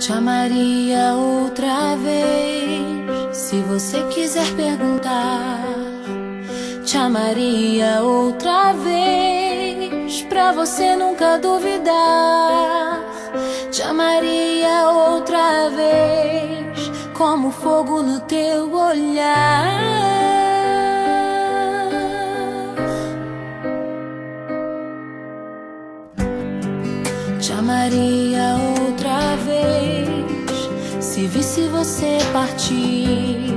Te amaria outra vez, se você quiser perguntar. Te amaria outra vez, pra você nunca duvidar. Te amaria outra vez, como fogo no teu olhar. Te amaria outra vez, se visse você partir.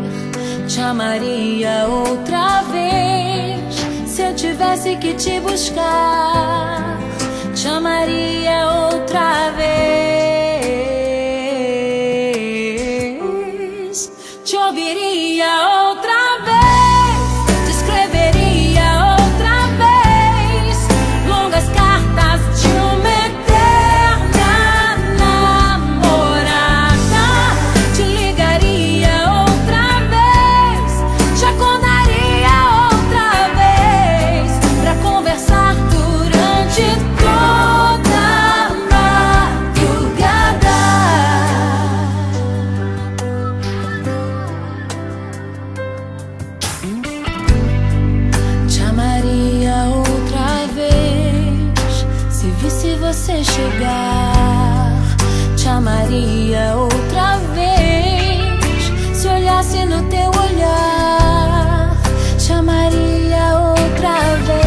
Te amaria outra vez, se eu tivesse que te buscar. Te amaria outra vez, te ouviria outra vez, te escreveria outra vez longas cartas de uma eterna namorada. Te ligaria outra vez, te acordaria outra vez pra conversar durante toda a madrugada. Te amaria outra vez, se visse você chegar. Te amaria outra vez, se olhasse no teu olhar. Te amaria outra vez,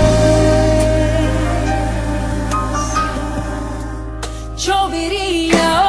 te ouviria